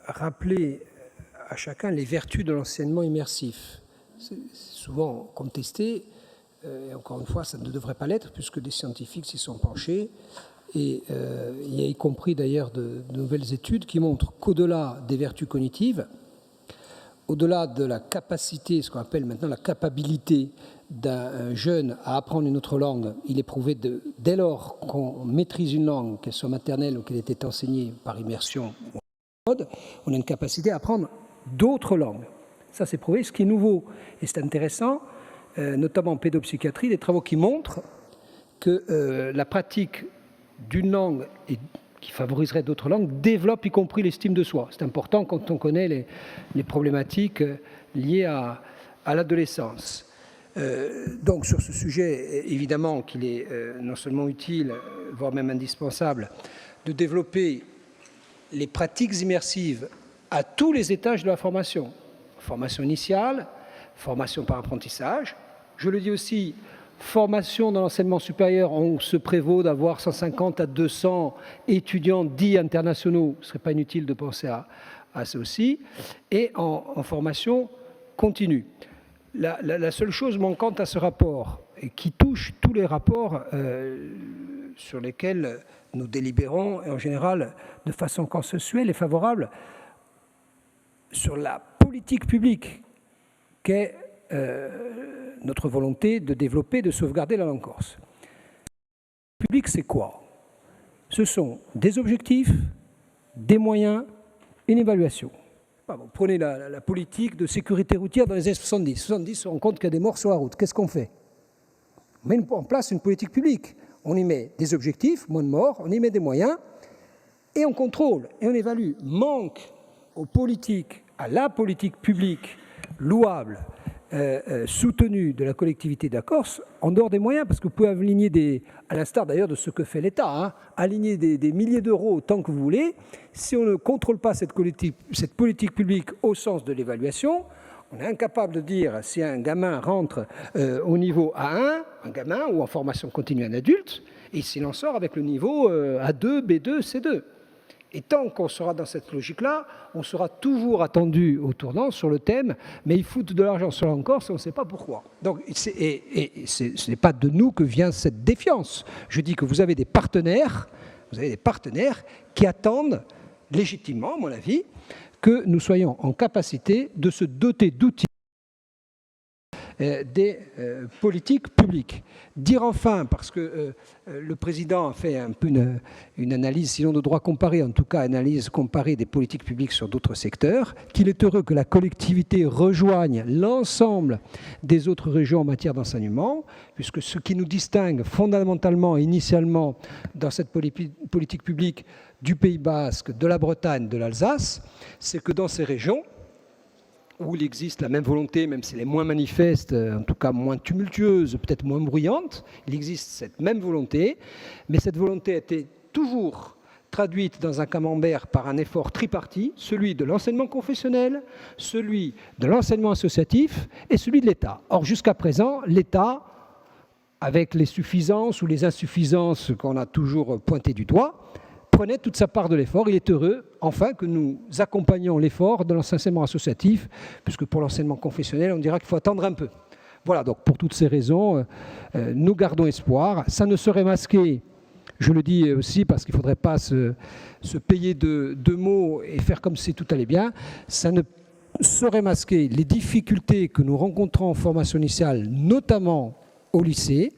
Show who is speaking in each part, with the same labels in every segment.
Speaker 1: rappeler à chacun les vertus de l'enseignement immersif. C'est souvent contesté, et encore une fois, ça ne devrait pas l'être, puisque des scientifiques s'y sont penchés, et il y a y compris d'ailleurs de nouvelles études qui montrent qu'au-delà des vertus cognitives, au-delà de la capacité, ce qu'on appelle maintenant la capacité d'un jeune à apprendre une autre langue, il est prouvé dès lors qu'on maîtrise une langue, qu'elle soit maternelle ou qu'elle ait été enseignée par immersion, on a une capacité à apprendre d'autres langues. Ça, c'est prouvé. Ce qui est nouveau, et c'est intéressant, notamment en pédopsychiatrie, des travaux qui montrent que la pratique d'une langue et qui favoriserait d'autres langues, développe y compris l'estime de soi. C'est important quand on connaît les problématiques liées à l'adolescence. Donc sur ce sujet, évidemment qu'il est non seulement utile, voire même indispensable, de développer les pratiques immersives à tous les étages de la formation. Formation initiale, formation par apprentissage. Je le dis aussi, formation dans l'enseignement supérieur, on se prévaut d'avoir 150 à 200 étudiants dits internationaux. Ce ne serait pas inutile de penser à ça aussi. Et en formation continue. La seule chose manquante à ce rapport, et qui touche tous les rapports sur lesquels nous délibérons, et en général de façon consensuelle et favorable, sur la politique publique qu'est notre volonté de développer, de sauvegarder la langue corse. Le public, c'est quoi? Ce sont des objectifs, des moyens, une évaluation. Vous prenez la politique de sécurité routière dans les années 70. 70, on rend compte qu'il y a des morts sur la route. Qu'est-ce qu'on fait? On met en place une politique publique. On y met des objectifs, moins de morts, on y met des moyens, et on contrôle, et on évalue. Manque aux politiques, à la politique publique louable, soutenue de la collectivité de la Corse, en dehors des moyens, parce que vous pouvez aligner à l'instar d'ailleurs de ce que fait l'État, aligner des milliers d'euros autant que vous voulez. Si on ne contrôle pas cette politique publique au sens de l'évaluation, on est incapable de dire si un gamin rentre au niveau A1, un gamin, ou en formation continue un adulte, et s'il en sort avec le niveau A2, B2, C2. Et tant qu'on sera dans cette logique-là, on sera toujours attendu au tournant sur le thème, mais ils foutent de l'argent sur la langue corse, on ne sait pas pourquoi. Donc, ce n'est pas de nous que vient cette défiance. Je dis que vous avez des partenaires qui attendent légitimement, à mon avis, que nous soyons en capacité de se doter d'outils des politiques publiques. Dire enfin, parce que le président a fait un peu une analyse, sinon de droit comparé, en tout cas analyse comparée des politiques publiques sur d'autres secteurs, qu'il est heureux que la collectivité rejoigne l'ensemble des autres régions en matière d'enseignement, puisque ce qui nous distingue fondamentalement et initialement dans cette politique publique du Pays Basque, de la Bretagne, de l'Alsace, c'est que dans ces régions, où il existe la même volonté, même si elle est moins manifeste, en tout cas moins tumultueuse, peut-être moins bruyante, il existe cette même volonté, mais cette volonté a été toujours traduite dans un camembert par un effort tripartite, celui de l'enseignement confessionnel, celui de l'enseignement associatif et celui de l'État. Or, jusqu'à présent, l'État, avec les suffisances ou les insuffisances qu'on a toujours pointées du doigt, prenait toute sa part de l'effort. Il est heureux, enfin, que nous accompagnions l'effort de l'enseignement associatif, puisque pour l'enseignement confessionnel, on dira qu'il faut attendre un peu. Voilà, donc pour toutes ces raisons, nous gardons espoir. Ça ne serait masqué, je le dis aussi parce qu'il ne faudrait pas se payer de mots et faire comme si tout allait bien, ça ne saurait masquer les difficultés que nous rencontrons en formation initiale, notamment au lycée,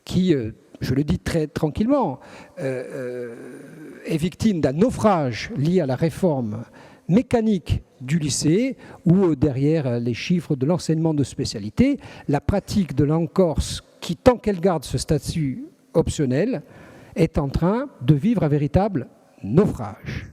Speaker 1: qui, je le dis très tranquillement, est victime d'un naufrage lié à la réforme mécanique du lycée, où derrière les chiffres de l'enseignement de spécialité, la pratique de langue corse, qui tant qu'elle garde ce statut optionnel, est en train de vivre un véritable naufrage.